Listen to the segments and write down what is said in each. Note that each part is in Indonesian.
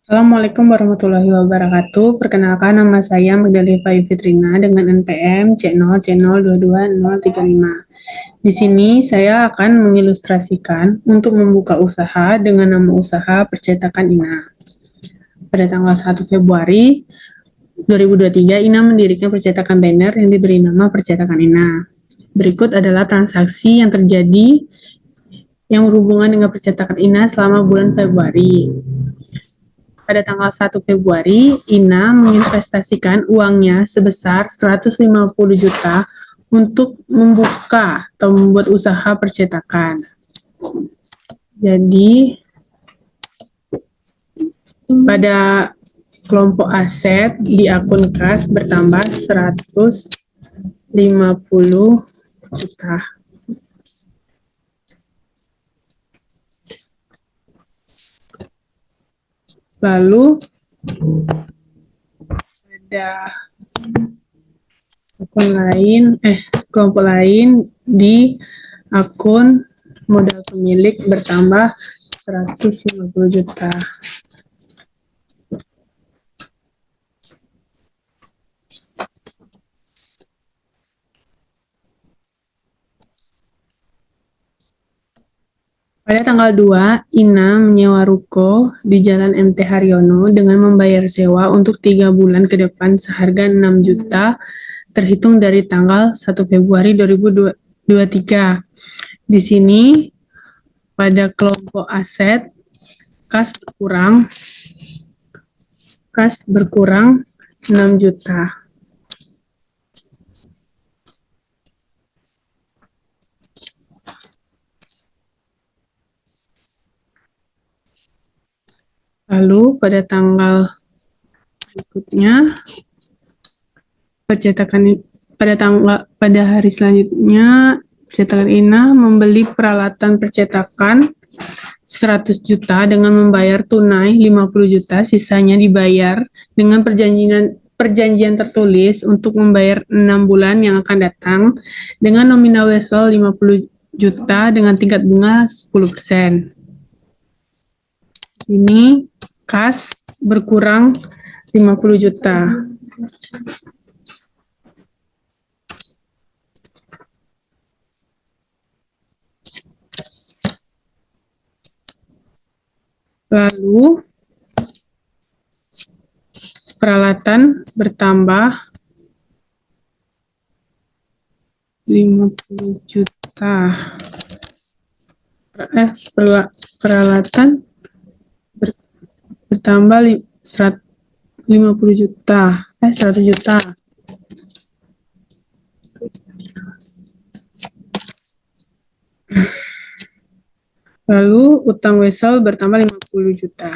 Assalamualaikum warahmatullahi wabarakatuh. Perkenalkan, nama saya Magdalena Fitrina dengan NPM C0C0220035. Di sini saya akan mengilustrasikan untuk membuka usaha dengan nama usaha Percetakan Ina. Pada tanggal 1 Februari 2023, Ina mendirikan percetakan banner yang diberi nama Percetakan Ina. Berikut adalah transaksi yang terjadi yang berhubungan dengan percetakan Ina selama bulan Februari. Pada tanggal 1 Februari, Ina menginvestasikan uangnya sebesar 150 juta untuk membuka atau membuat usaha percetakan. Jadi, pada kelompok aset di akun kas bertambah 150 juta. Lalu ada kelompok lain di akun modal pemilik bertambah 150 juta. Pada tanggal 2, Ina menyewa ruko di Jalan MT Haryono dengan membayar sewa untuk 3 bulan ke depan seharga 6 juta terhitung dari tanggal 1 Februari 2023. Di sini pada kelompok aset kas berkurang 6 juta. Lalu pada tanggal berikutnya pada hari selanjutnya percetakan Ina membeli peralatan percetakan 100 juta dengan membayar tunai 50 juta, sisanya dibayar dengan perjanjian tertulis untuk membayar 6 bulan yang akan datang dengan nominal wesel 50 juta dengan tingkat bunga 10%. Ini kas berkurang 50 juta. Lalu peralatan bertambah 50 juta. Peralatan bertambah 50 juta. 100 juta. Lalu utang wesel bertambah 50 juta.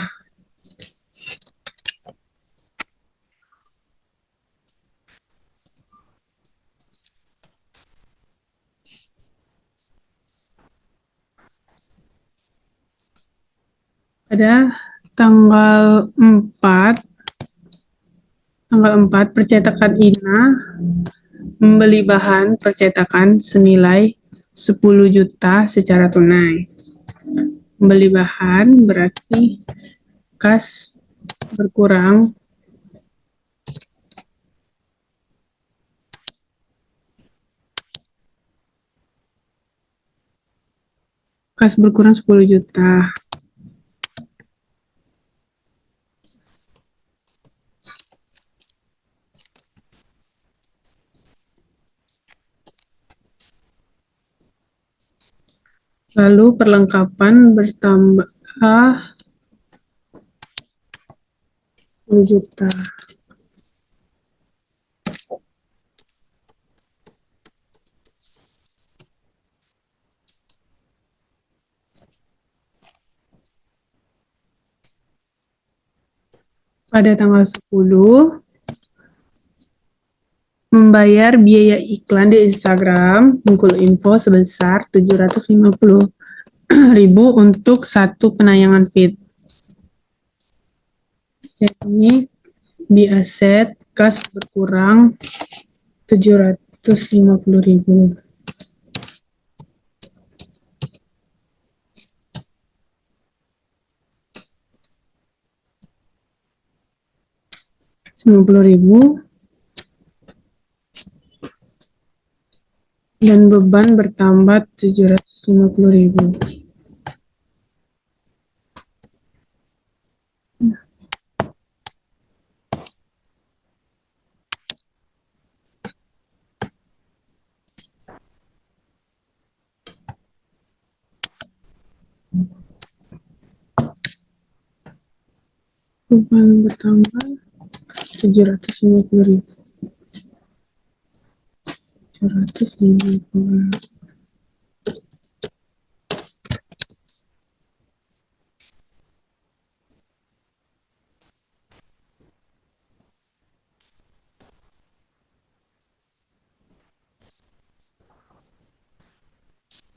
Pada tanggal 4 percetakan Ina membeli bahan percetakan senilai 10 juta secara tunai. Membeli bahan berarti kas berkurang kas berkurang 10 juta. Lalu perlengkapan bertambah 10 juta. Pada tanggal 10, membayar biaya iklan di Instagram Bengkulu Info sebesar 750.000 untuk satu penayangan feed. Jadi di aset kas berkurang 750.000. 90.000 dan beban bertambah 750.000. Beban bertambah 750.000. 750.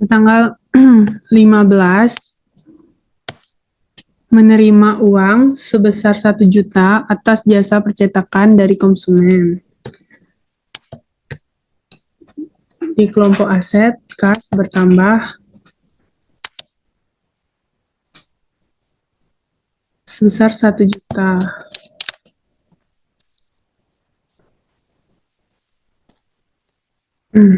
Tanggal 15 menerima uang sebesar 1 juta atas jasa percetakan dari konsumen. Di kelompok aset, kas bertambah sebesar 1 juta. Hmm.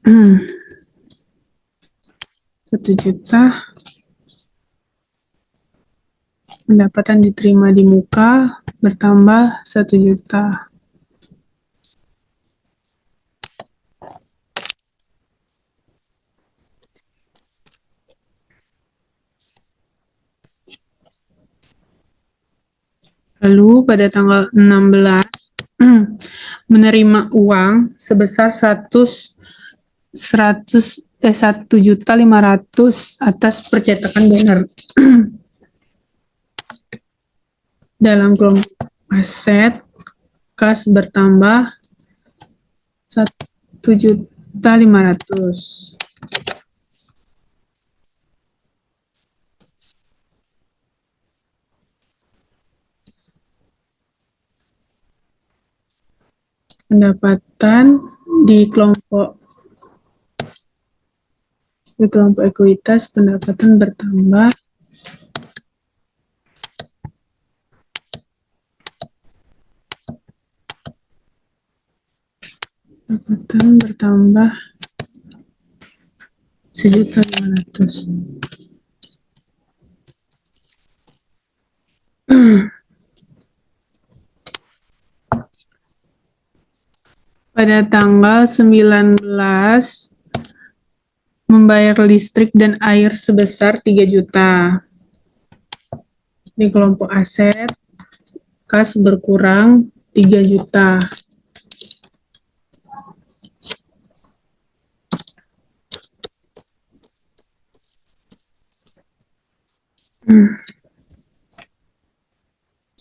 Hmm. 1 juta. Pendapatan diterima di muka bertambah 1 juta. Lalu pada tanggal 16 menerima uang sebesar 1.500.000 atas percetakan banner. Dalam kelompok aset, kas bertambah 1.500.000. Pendapatan di kelompok ekuitas, pendapatan bertambah $1.500.000. Pada tanggal 19 membayar listrik dan air sebesar 3 juta. Di kelompok aset, kas berkurang 3 juta.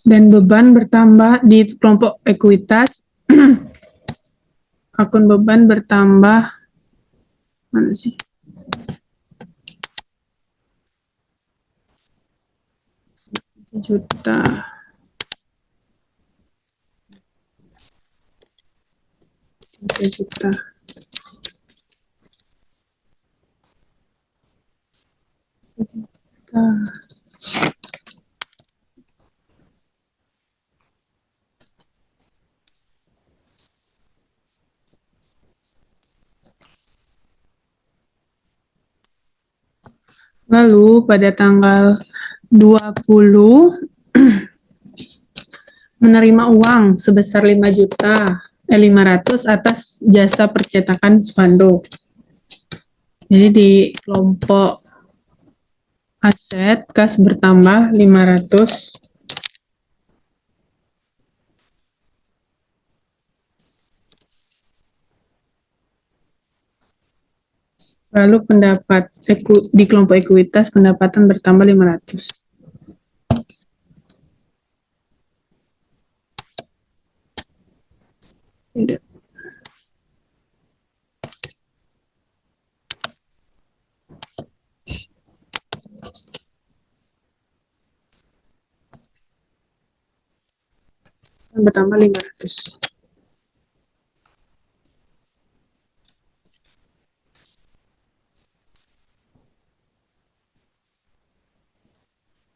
Dan beban bertambah di kelompok ekuitas. Akun beban bertambah mana sih? Juta. Juta. Lalu pada tanggal 20 menerima uang sebesar 500 atas jasa percetakan spanduk. Jadi di kelompok aset, kas bertambah 500. Lalu di kelompok ekuitas pendapatan bertambah 500. Tidak. bertambah 500.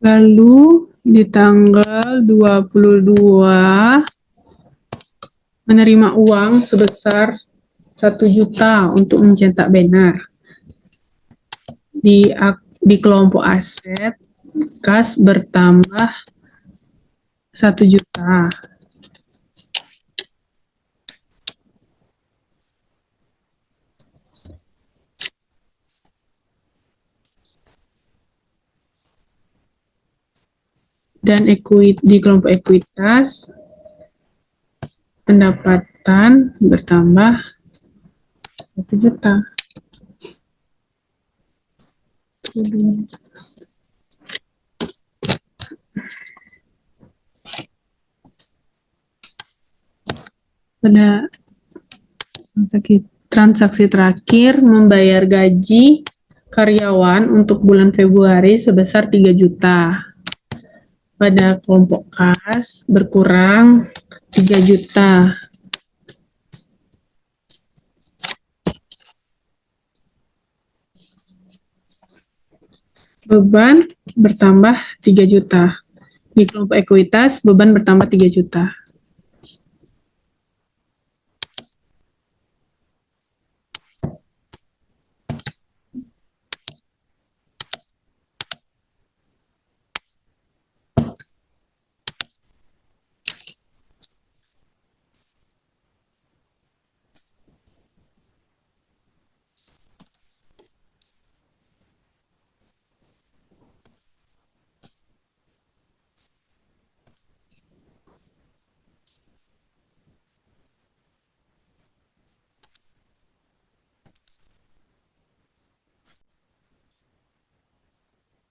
Lalu di tanggal 22 menerima uang sebesar 1 juta untuk mencetak banner. Di kelompok aset, kas bertambah 1 juta. Dan di kelompok ekuitas, pendapatan bertambah 1 juta. Pada transaksi terakhir, membayar gaji karyawan untuk bulan Februari sebesar 3 juta. Pada kelompok kas berkurang 3 juta. Beban bertambah 3 juta. Di kelompok ekuitas, beban bertambah 3 juta.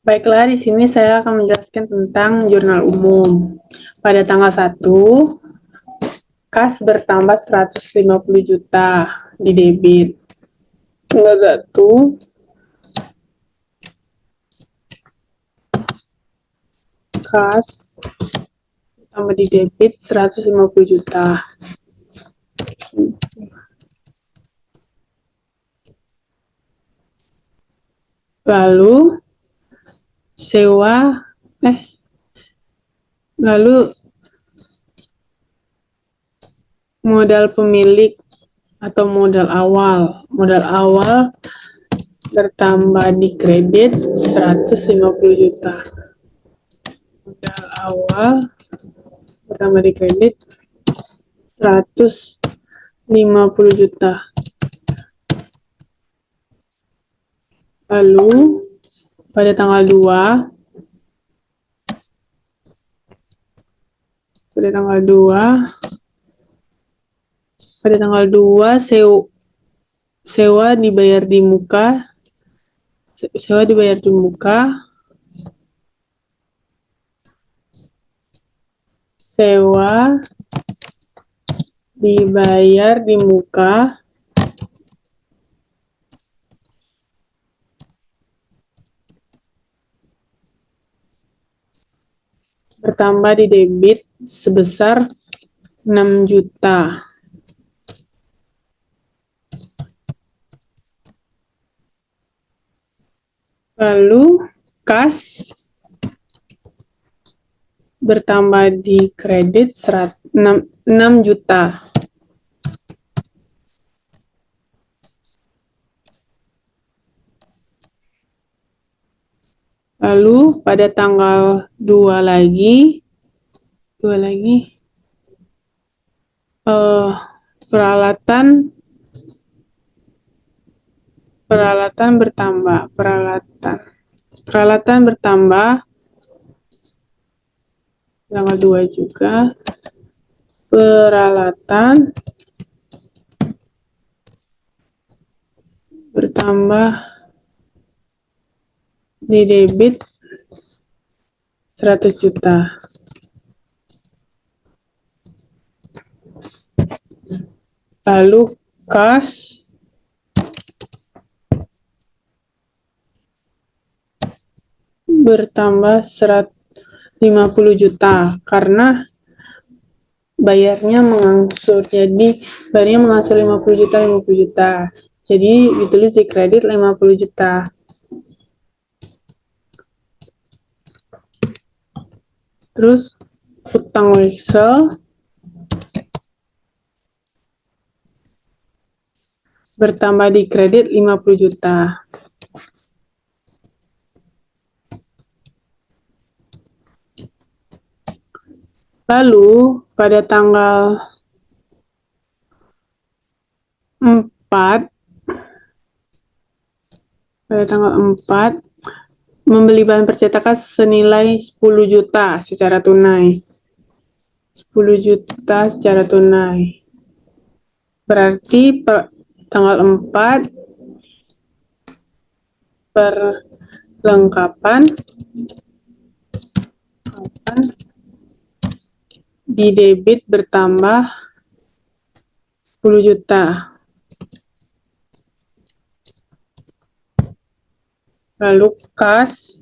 Baiklah, di sini saya akan menjelaskan tentang jurnal umum. Pada tanggal 1, kas bertambah 150 juta di debit. Tanggal 1, kas bertambah di debit 150 juta. Lalu modal pemilik atau modal awal bertambah di kredit 150 juta. Modal awal bertambah di kredit 150 juta. Lalu pada tanggal 2 sewa dibayar di muka. Sewa dibayar di muka bertambah di debit sebesar 6 juta. Lalu kas bertambah di kredit 6 juta. Lalu pada tanggal 2 lagi peralatan bertambah. Peralatan bertambah tanggal 2 juga. Peralatan bertambah di debit 100 juta. Lalu kas bertambah 150 juta karena bayarnya mengangsur. Jadi bayarnya mengangsur 50 juta, 50 juta. Jadi ditulis di kredit 50 juta. Terus utang wesel bertambah di kredit 50 juta. Lalu pada tanggal 4 membeli bahan percetakan senilai 10 juta secara tunai. 10 juta secara tunai. Berarti tanggal 4 perlengkapan di debit bertambah 10 juta. Lalu kas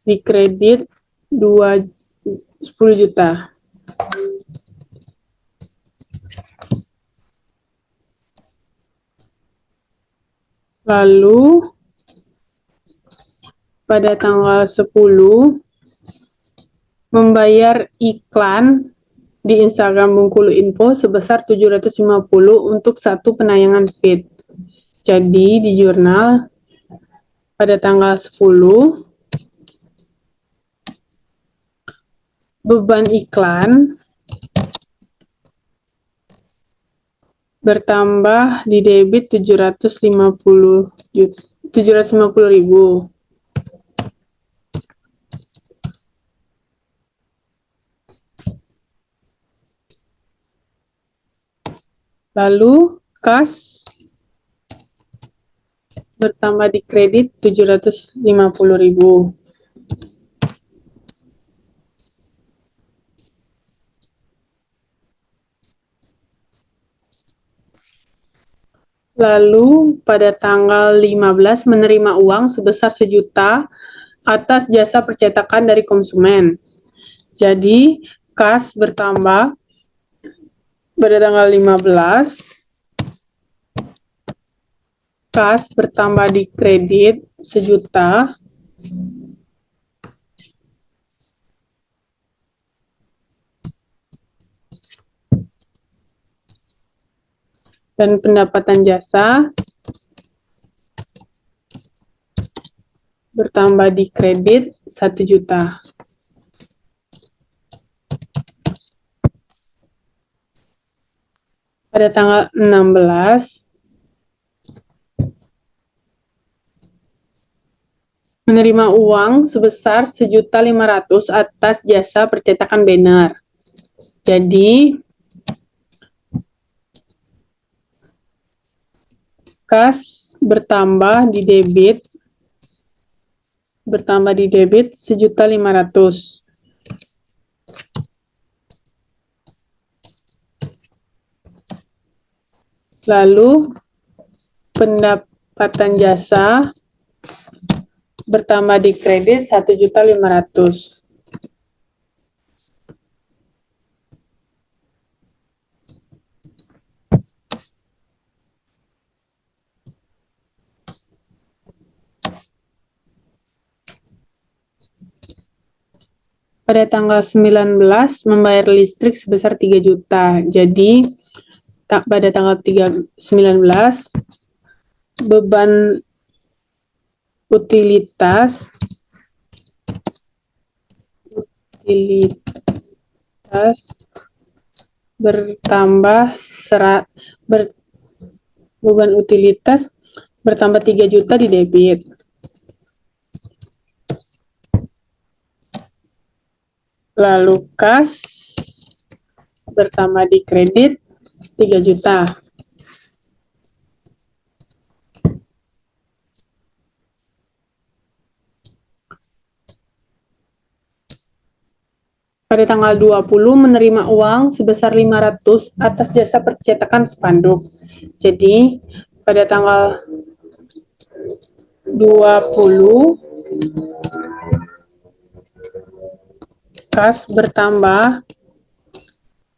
di kredit 10 juta. Lalu pada tanggal 10 membayar iklan di Instagram Bengkulu Info sebesar 750 untuk satu penayangan feed. Jadi di jurnal pada tanggal 10 beban iklan bertambah di debit 750.000. Lalu kas bertambah di kredit 750.000. Lalu pada tanggal 15 menerima uang sebesar 1 juta atas jasa percetakan dari konsumen. Jadi kas bertambah pada tanggal 15, kas bertambah di kredit 1 juta dan pendapatan jasa bertambah di kredit 1 juta. Pada tanggal 16 menerima uang sebesar 1.500.000 atas jasa percetakan banner. Jadi kas bertambah di debit 1.500.000. Lalu pendapatan jasa bertambah di kredit 1.500.000. Pada tanggal 19 membayar listrik sebesar 3 juta. Jadi pada tanggal 19 beban utilitas bertambah beban utilitas bertambah 3 juta di debit. Lalu kas bertambah di kredit 3 juta. Pada tanggal 20 menerima uang sebesar 500 atas jasa percetakan spanduk. Jadi pada tanggal 20 kas bertambah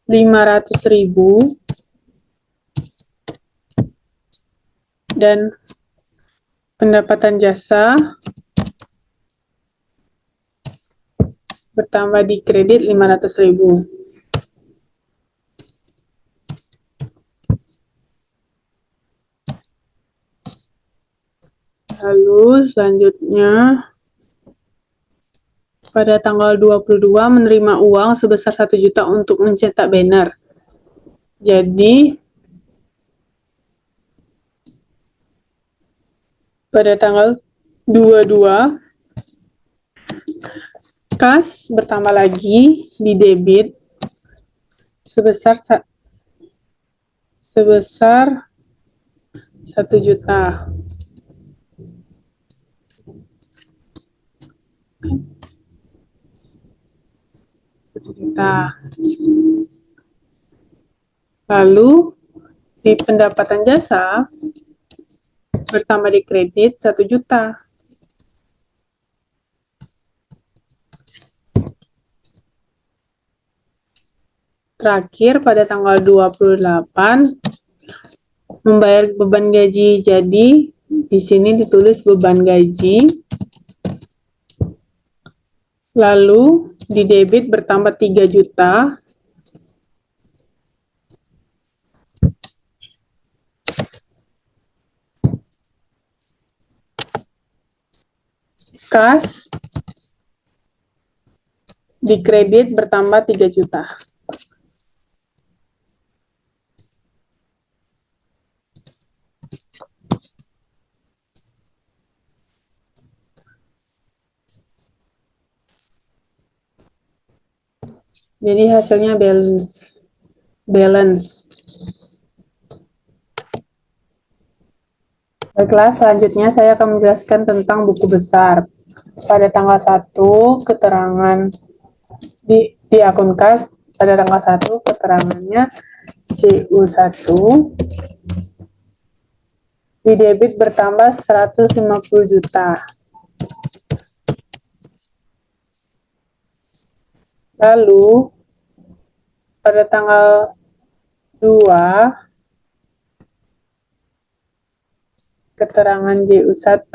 500.000 dan pendapatan jasa bertambah di kredit 500.000. Lalu selanjutnya pada tanggal 22 menerima uang sebesar 1 juta untuk mencetak banner. Jadi pada tanggal 22 kas bertambah lagi di debit sebesar 1 juta. Lalu di pendapatan jasa bertambah di kredit 1 juta. Terakhir pada tanggal 28 membayar beban gaji. Jadi di sini ditulis beban gaji. Lalu di debit bertambah 3 juta. Kas di kredit bertambah 3 juta. Jadi hasilnya balance. Baiklah, selanjutnya saya akan menjelaskan tentang buku besar. Pada tanggal 1 keterangan di akun kas, pada tanggal 1 keterangannya CU1 di debit bertambah 150 juta. Lalu pada tanggal 2 keterangan JU1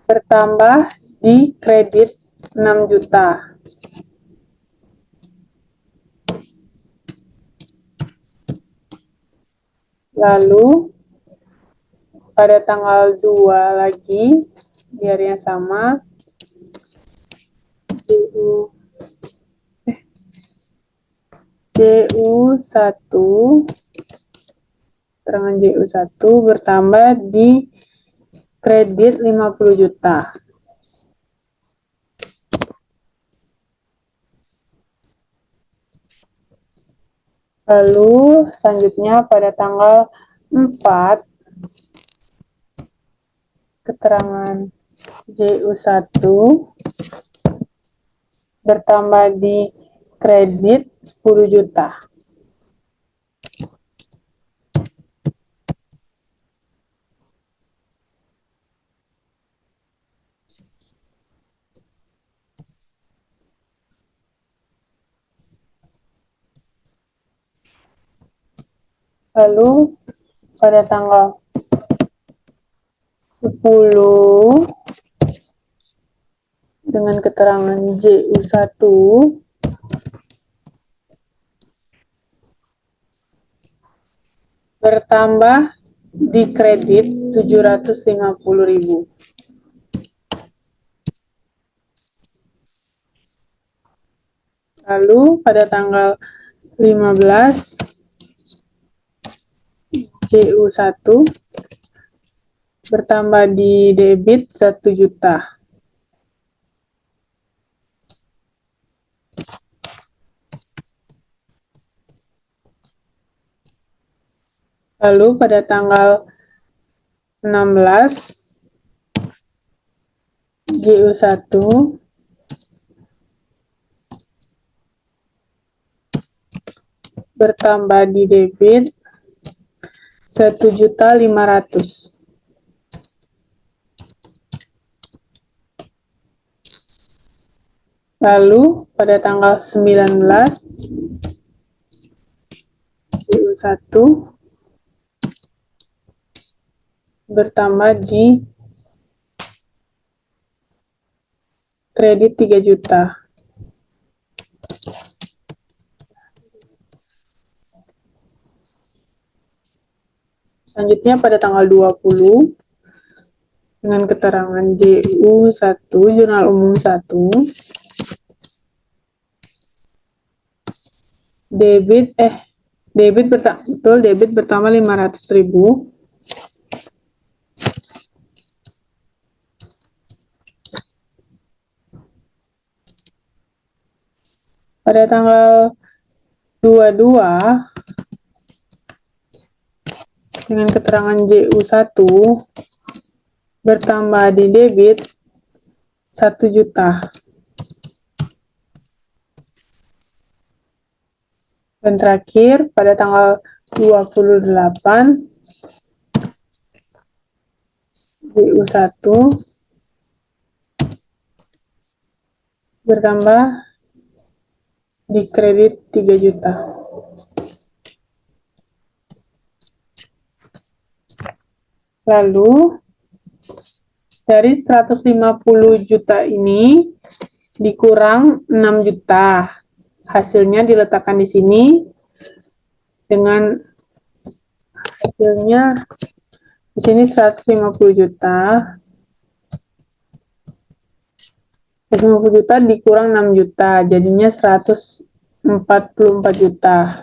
bertambah di kredit 6 juta. Lalu pada tanggal 2 lagi di hari yang sama JU1 keterangan JU1 bertambah di kredit 50 juta. Lalu selanjutnya pada tanggal 4 keterangan JU1 bertambah di kredit 10 juta. Lalu pada tanggal 10 dengan keterangan JU1 bertambah di kredit 750.000. Lalu pada tanggal 15 JU1 bertambah di debit 1 juta. Lalu pada tanggal 16 JU1 bertambah di debit 1.500.000. Lalu pada tanggal 19 1 bertambah di kredit 3 juta. Selanjutnya pada tanggal 20 dengan keterangan JU1, Jurnal Umum 1, debit bertambah 500.000. Pada tanggal 22 dengan keterangan JU1 bertambah di debit 1 juta. Dan terakhir pada tanggal 28 JU1 bertambah di kredit 3 juta. Lalu dari 150 juta ini dikurang 6 juta. Hasilnya diletakkan di sini dengan hasilnya di sini 150 juta. 150 juta dikurang 6 juta, jadinya 144 juta.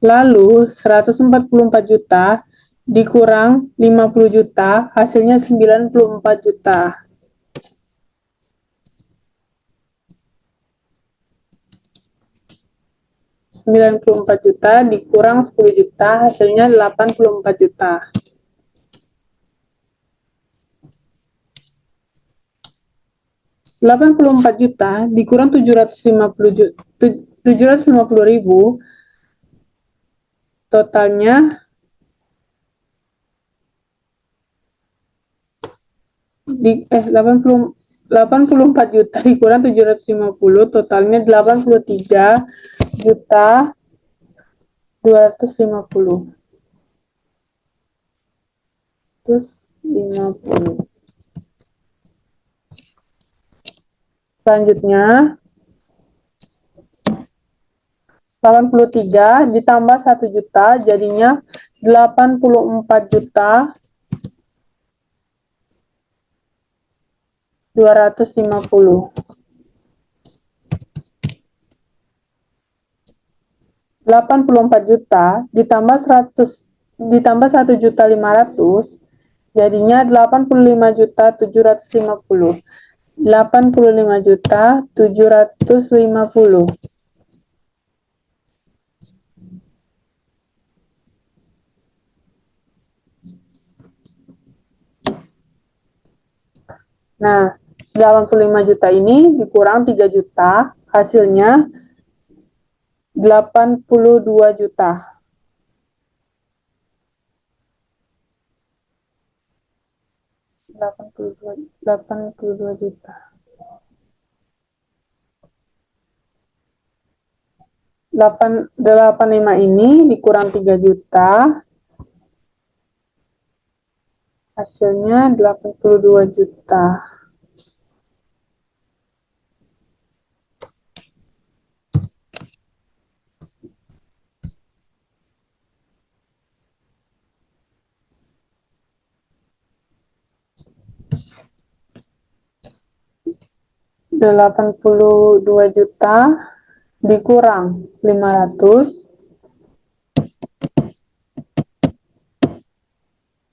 Lalu 144 juta dikurang 50 juta, hasilnya 94 juta. Juta dikurang 10 juta, hasilnya 84 juta. Juta dikurang 750.000, totalnya di 84 juta dikurang 750, totalnya 83 juta 250. Selanjutnya 83 ditambah 1 juta jadinya 84 juta 250. 84 juta ditambah 1 juta 500 jadinya 85 juta 750. 85 juta 750. Nah, 85 juta ini dikurang 3 juta, hasilnya 82 juta. 82 juta. 85 ini dikurang 3 juta, hasilnya 82 juta. $82 juta dikurang 500,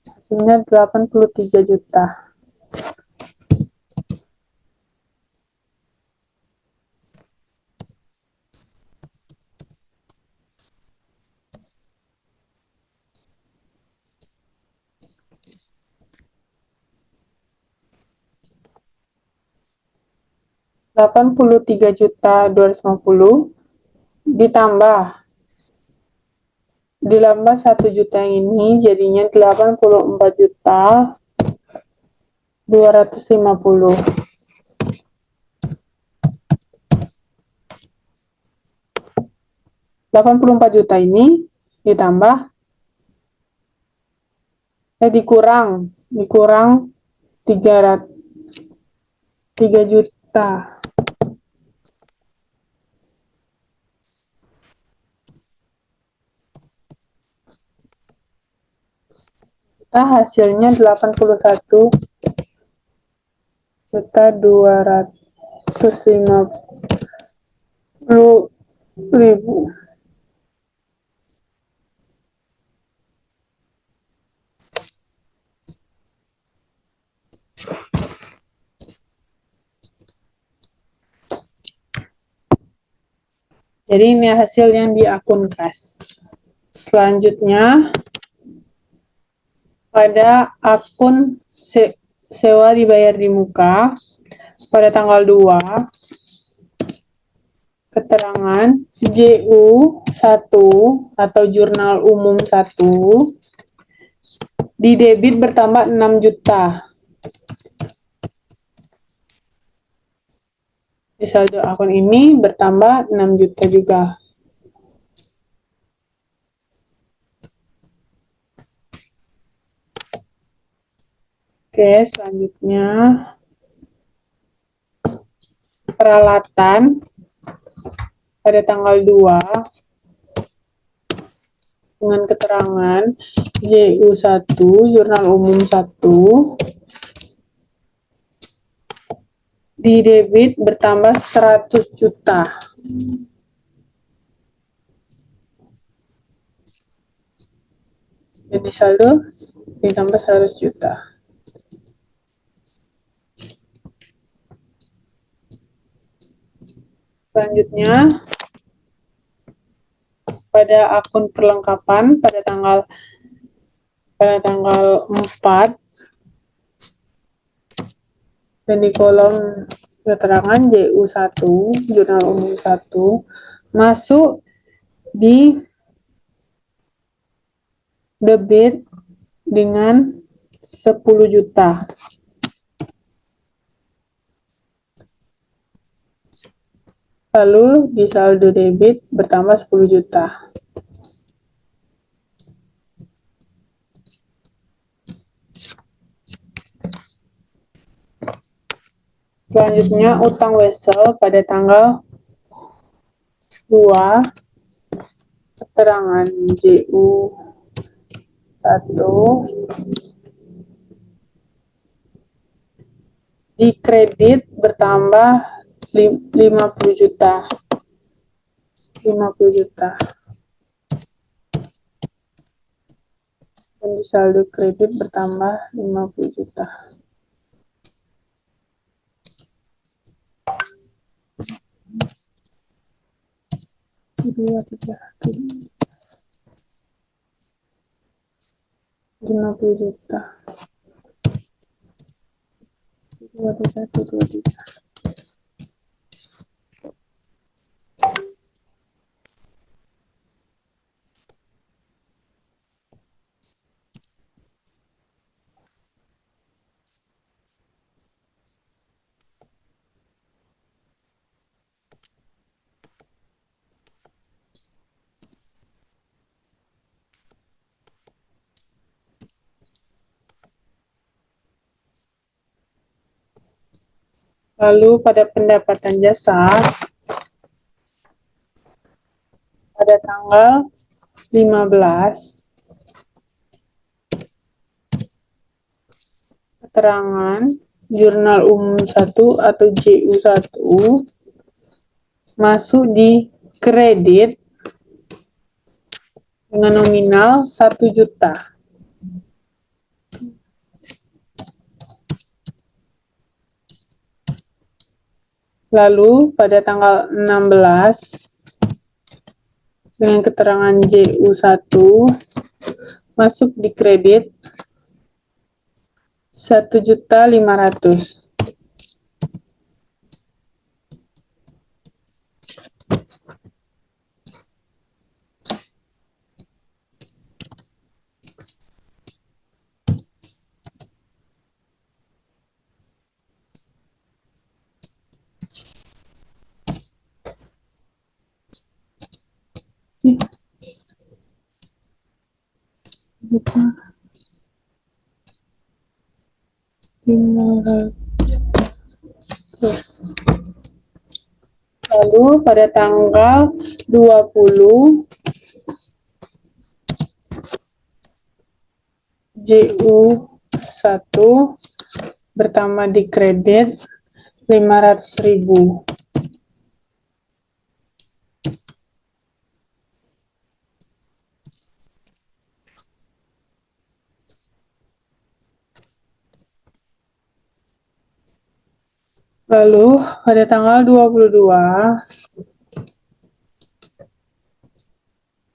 hasilnya 83 juta. 83.250 ditambah 1 juta ini jadinya 84.250. 84 juta ini ditambah dikurang 3 juta. Hasilnya 81.250.000. Jadi ini hasil yang di akun kas. Selanjutnya pada akun sewa dibayar di muka pada tanggal 2, keterangan JU1 atau jurnal umum 1 di debit bertambah 6 juta. Di saldo akun ini bertambah 6 juta juga. Oke, selanjutnya peralatan pada tanggal 2 dengan keterangan JU1 jurnal umum 1 di debit bertambah 100 juta. Jadi saldo ditambah 100 juta. Selanjutnya pada akun perlengkapan pada tanggal 4 dan di kolom keterangan JU1 jurnal umum 1 masuk di debit dengan 10 juta. Lalu di saldo debit bertambah 10 juta. Selanjutnya utang wesel pada tanggal 2 keterangan JU1 di kredit bertambah 50 juta. 50 juta. Dan di saldo kredit bertambah 50 juta. Dua, tiga, 50 juta. 23. Lalu pada pendapatan jasa pada tanggal 15 keterangan jurnal umum 1 atau JU1 masuk di kredit dengan nominal 1 juta. Lalu pada tanggal 16 dengan keterangan JU1 masuk di kredit 1.500.000. Lalu pada tanggal 20 JU1 bertambah di kredit 500.000. Lalu pada tanggal 22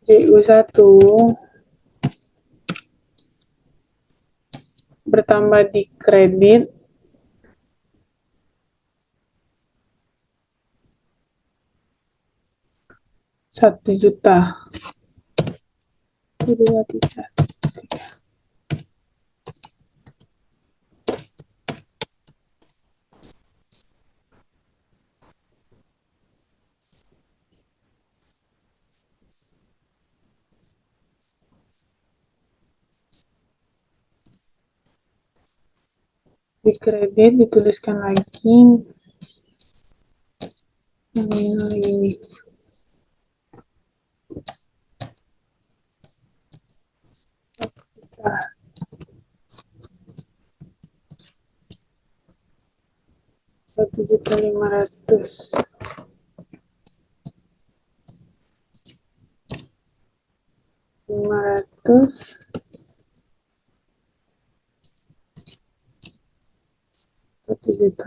JU1 bertambah di kredit 1 juta. 2, 3. Di kredit dituliskan lagi nominal ini. Satu juta 500. Satu juta.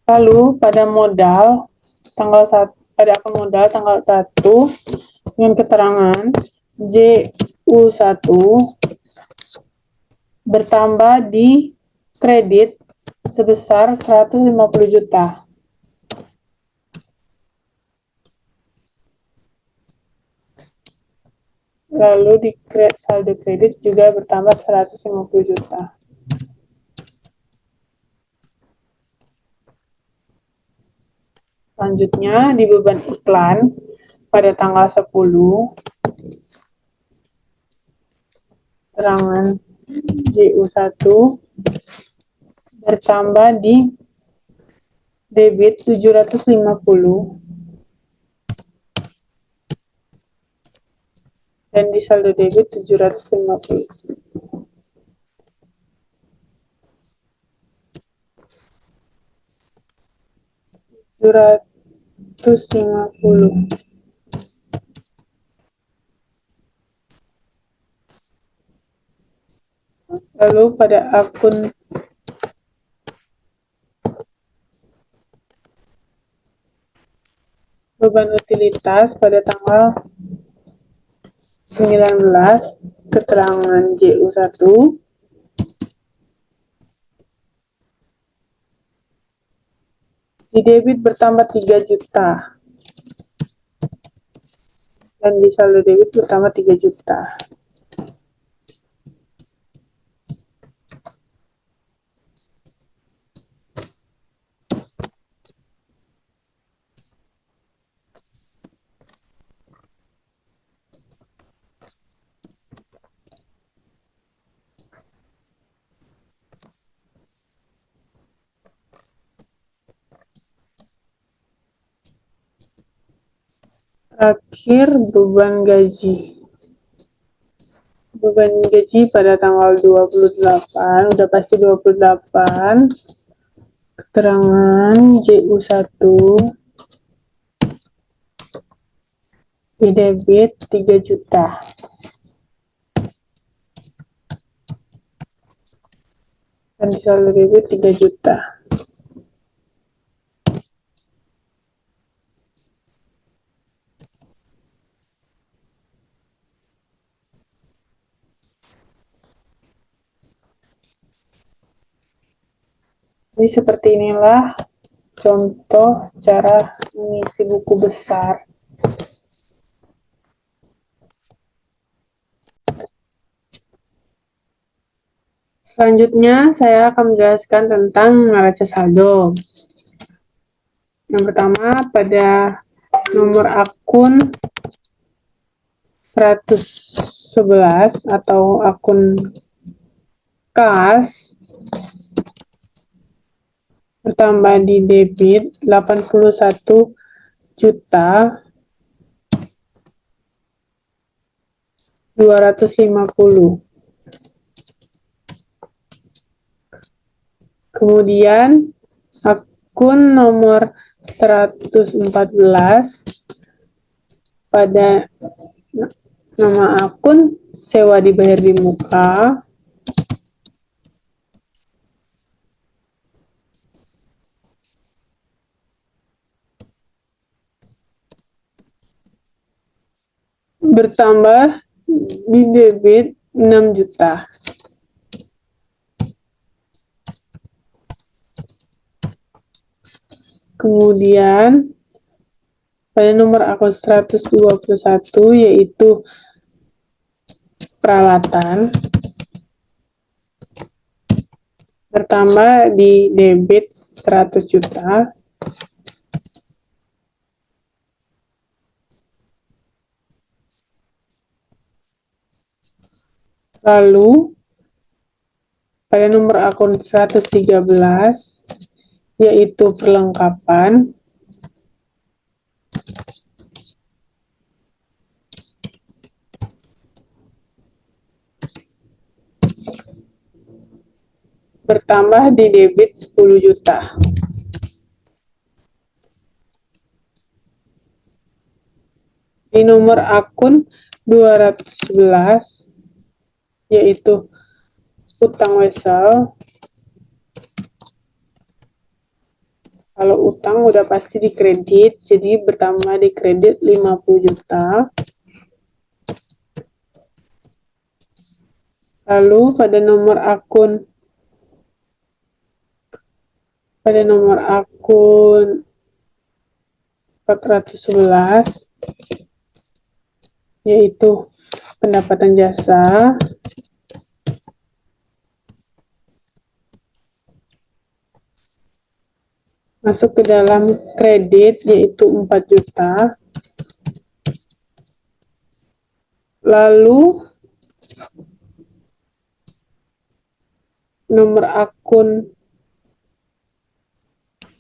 Lalu pada modal tanggal 1, pada akun modal tanggal 1 dengan keterangan JU1 bertambah di kredit sebesar 150 juta. Lalu di saldo kredit juga bertambah 150 juta. Selanjutnya di beban iklan pada tanggal 10 keterangan JU1 bertambah di debit 750 dan di saldo debit 750. Lalu pada akun beban utilitas pada tanggal 19 keterangan JU1 di debit bertambah 3 juta dan di saldo debit bertambah 3 juta. Terakhir beban gaji. Beban gaji pada tanggal 28, udah pasti 28, keterangan JU1 di debit 3 juta dan di saldo debit 3 juta. Jadi seperti inilah contoh cara mengisi buku besar. Selanjutnya saya akan menjelaskan tentang neraca saldo. Yang pertama, pada nomor akun 111 atau akun kas bertambah di debit 81 juta 250. Kemudian akun nomor 114 pada nama akun sewa dibayar di muka bertambah di debit 6 juta. Kemudian pada nomor akun 121 yaitu peralatan bertambah di debit 100 juta. Lalu pada nomor akun 113 yaitu perlengkapan bertambah di debit 10 juta. Di nomor akun 211 yaitu utang wesel. Kalau utang udah pasti dikredit, jadi bertambah di kredit 50 juta. Lalu pada nomor akun 411 yaitu pendapatan jasa masuk ke dalam kredit yaitu 4 juta. Lalu nomor akun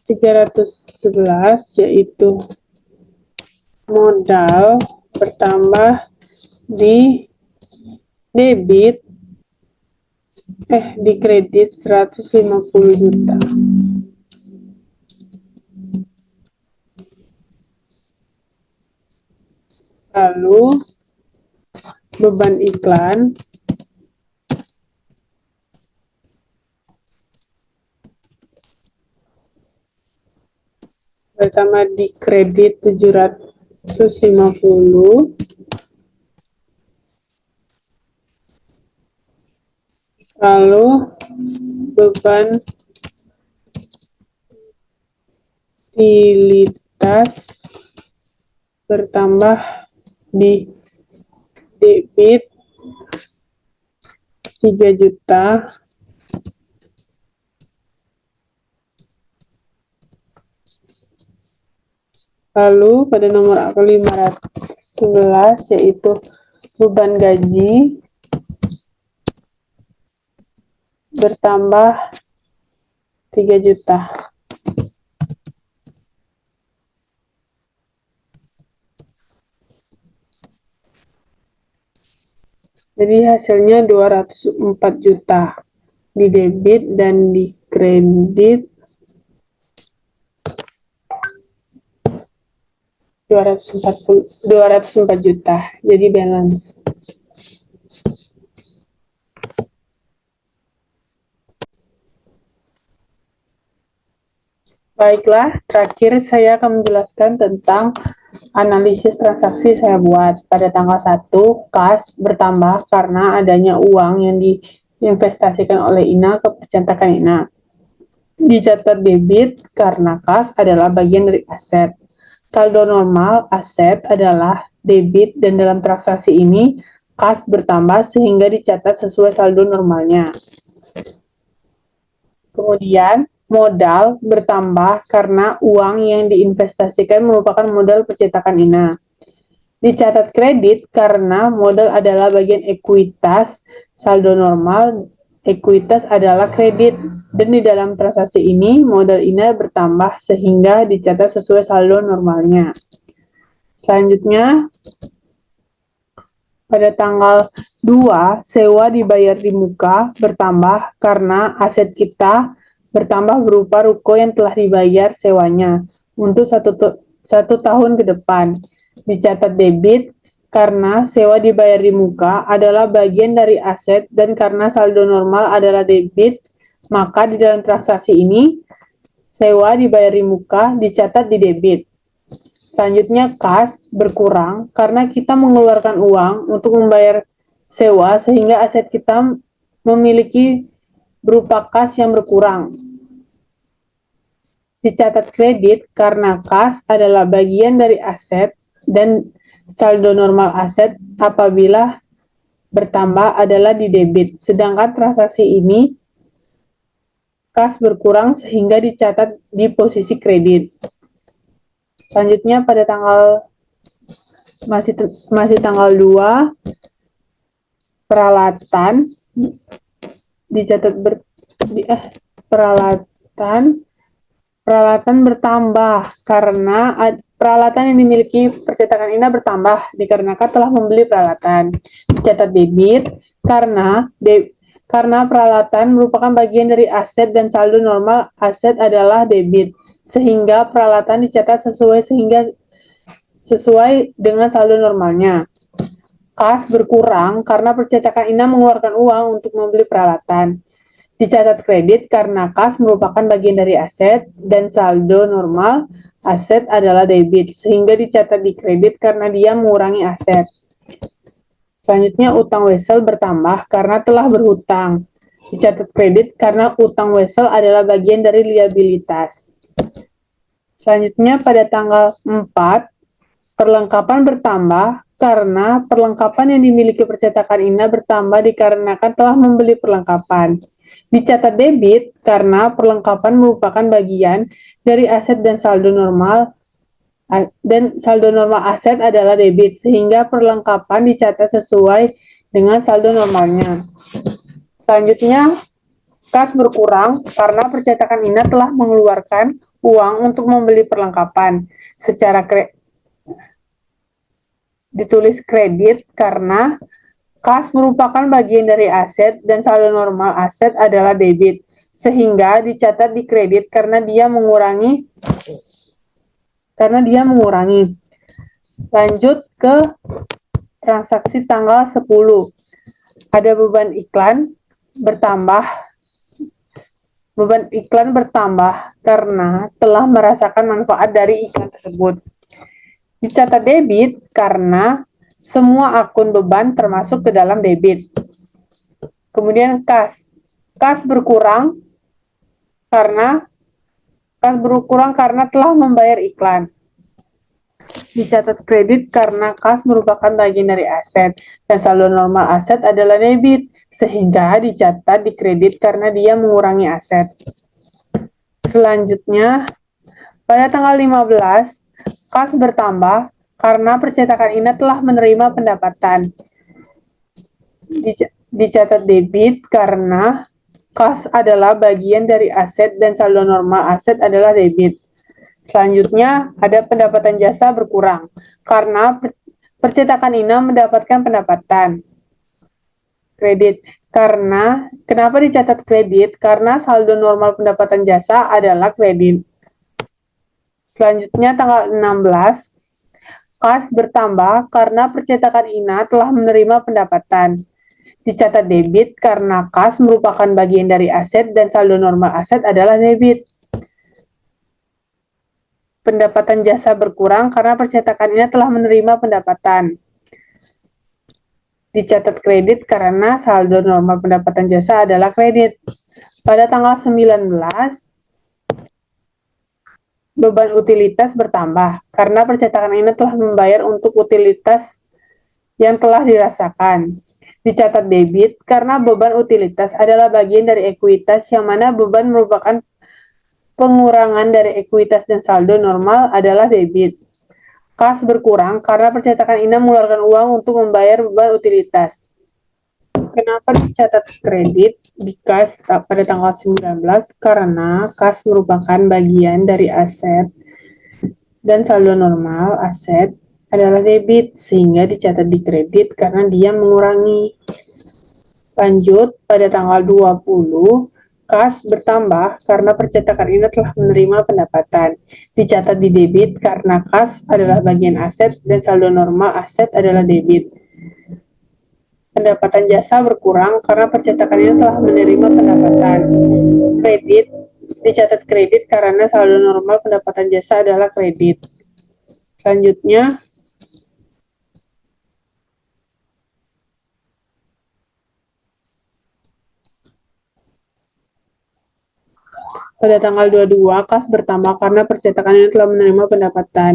311 yaitu modal bertambah di debit di kredit 150 juta. Lalu beban iklan pertama di kredit 750. Lalu beban utilitas bertambah di debit 3 juta. Lalu pada nomor akun 511 yaitu beban gaji bertambah 3 juta. Jadi hasilnya 204 juta di debit dan di kredit 204 juta. Jadi balance. Baiklah, terakhir saya akan menjelaskan tentang analisis transaksi saya buat. Pada tanggal 1, kas bertambah karena adanya uang yang diinvestasikan oleh Ina ke percetakan Ina. Dicatat debit karena kas adalah bagian dari aset. Saldo normal aset adalah debit dan dalam transaksi ini kas bertambah sehingga dicatat sesuai saldo normalnya. Kemudian Modal bertambah karena uang yang diinvestasikan merupakan modal percetakan INA. Dicatat kredit karena modal adalah bagian ekuitas, saldo normal, ekuitas adalah kredit, dan di dalam transaksi ini modal INA bertambah sehingga dicatat sesuai saldo normalnya. Selanjutnya, pada tanggal 2, sewa dibayar di muka bertambah karena aset kita bertambah berupa ruko yang telah dibayar sewanya untuk satu tahun ke depan. Dicatat debit karena sewa dibayar di muka adalah bagian dari aset dan karena saldo normal adalah debit, maka di dalam transaksi ini sewa dibayar di muka dicatat di debit. Selanjutnya kas berkurang karena kita mengeluarkan uang untuk membayar sewa sehingga aset kita memiliki berupa kas yang berkurang. Dicatat kredit karena kas adalah bagian dari aset dan saldo normal aset apabila bertambah adalah di debit. Sedangkan transaksi ini kas berkurang sehingga dicatat di posisi kredit. Selanjutnya pada tanggal masih tanggal 2, peralatan dicatat peralatan bertambah karena peralatan yang dimiliki percetakan INA bertambah dikarenakan telah membeli peralatan. Dicatat debit karena peralatan merupakan bagian dari aset dan saldo normal aset adalah debit, sehingga peralatan dicatat sesuai dengan saldo normalnya. Kas berkurang karena percetakan INA mengeluarkan uang untuk membeli peralatan. Dicatat kredit karena kas merupakan bagian dari aset dan saldo normal aset adalah debit, sehingga dicatat di kredit karena dia mengurangi aset. Selanjutnya utang wesel bertambah karena telah berhutang. Dicatat kredit karena utang wesel adalah bagian dari liabilitas. Selanjutnya pada tanggal 4, perlengkapan bertambah karena perlengkapan yang dimiliki percetakan INA bertambah dikarenakan telah membeli perlengkapan. Dicatat debit karena perlengkapan merupakan bagian dari aset dan saldo normal aset adalah debit, sehingga perlengkapan dicatat sesuai dengan saldo normalnya. Selanjutnya, kas berkurang karena percetakan INA telah mengeluarkan uang untuk membeli perlengkapan. Ditulis kredit karena kas merupakan bagian dari aset dan saldo normal aset adalah debit, sehingga dicatat di kredit karena dia mengurangi. Lanjut ke transaksi tanggal 10. Ada beban iklan bertambah. Beban iklan bertambah karena telah merasakan manfaat dari iklan tersebut. Dicatat debit karena semua akun beban termasuk ke dalam debit. Kemudian kas. Kas berkurang karena telah membayar iklan. Dicatat kredit karena kas merupakan bagian dari aset dan saldo normal aset adalah debit, sehingga dicatat di kredit karena dia mengurangi aset. Selanjutnya, pada tanggal 15, kas bertambah karena percetakan INA telah menerima pendapatan. Dicatat debit karena kas adalah bagian dari aset dan saldo normal aset adalah debit. Selanjutnya, ada pendapatan jasa berkurang karena percetakan INA mendapatkan pendapatan. Kredit kenapa dicatat kredit? Karena saldo normal pendapatan jasa adalah kredit. Selanjutnya tanggal 16, kas bertambah karena percetakan INA telah menerima pendapatan. Dicatat debit karena kas merupakan bagian dari aset dan saldo normal aset adalah debit. Pendapatan jasa berkurang karena percetakan INA telah menerima pendapatan. Dicatat kredit karena saldo normal pendapatan jasa adalah kredit. Pada tanggal 19, beban utilitas bertambah karena percetakan INA telah membayar untuk utilitas yang telah dirasakan. Dicatat debit karena beban utilitas adalah bagian dari ekuitas yang mana beban merupakan pengurangan dari ekuitas dan saldo normal adalah debit. Kas berkurang karena percetakan INA mengeluarkan uang untuk membayar beban utilitas. Kenapa dicatat kredit di kas pada tanggal 19? Karena kas merupakan bagian dari aset dan saldo normal aset adalah debit, sehingga dicatat di kredit karena dia mengurangi. Lanjut, pada tanggal 20, kas bertambah karena percetakan INA telah menerima pendapatan. Dicatat di debit karena kas adalah bagian aset dan saldo normal aset adalah debit. Pendapatan jasa berkurang karena percetakan INA telah menerima pendapatan. Kredit dicatat kredit karena saldo normal pendapatan jasa adalah kredit. Selanjutnya, pada tanggal 22, kas bertambah karena percetakan INA telah menerima pendapatan.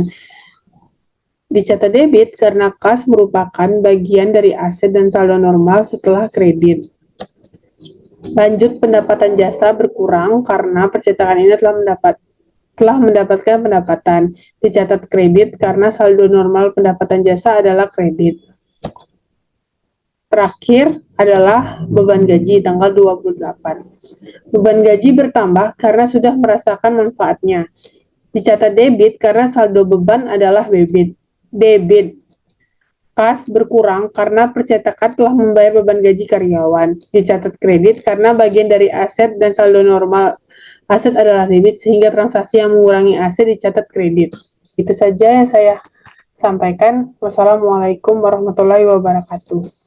Dicatat debit karena kas merupakan bagian dari aset dan saldo normal setelah kredit. Lanjut, pendapatan jasa berkurang karena percetakan ini telah mendapatkan pendapatan. Dicatat kredit karena saldo normal pendapatan jasa adalah kredit. Terakhir adalah beban gaji tanggal 28. Beban gaji bertambah karena sudah merasakan manfaatnya. Dicatat debit karena saldo beban adalah debit. Kas berkurang karena percetakan telah membayar beban gaji karyawan. Dicatat kredit karena bagian dari aset dan saldo normal aset adalah debit, sehingga transaksi yang mengurangi aset dicatat kredit. Itu saja yang saya sampaikan. Wassalamualaikum warahmatullahi wabarakatuh.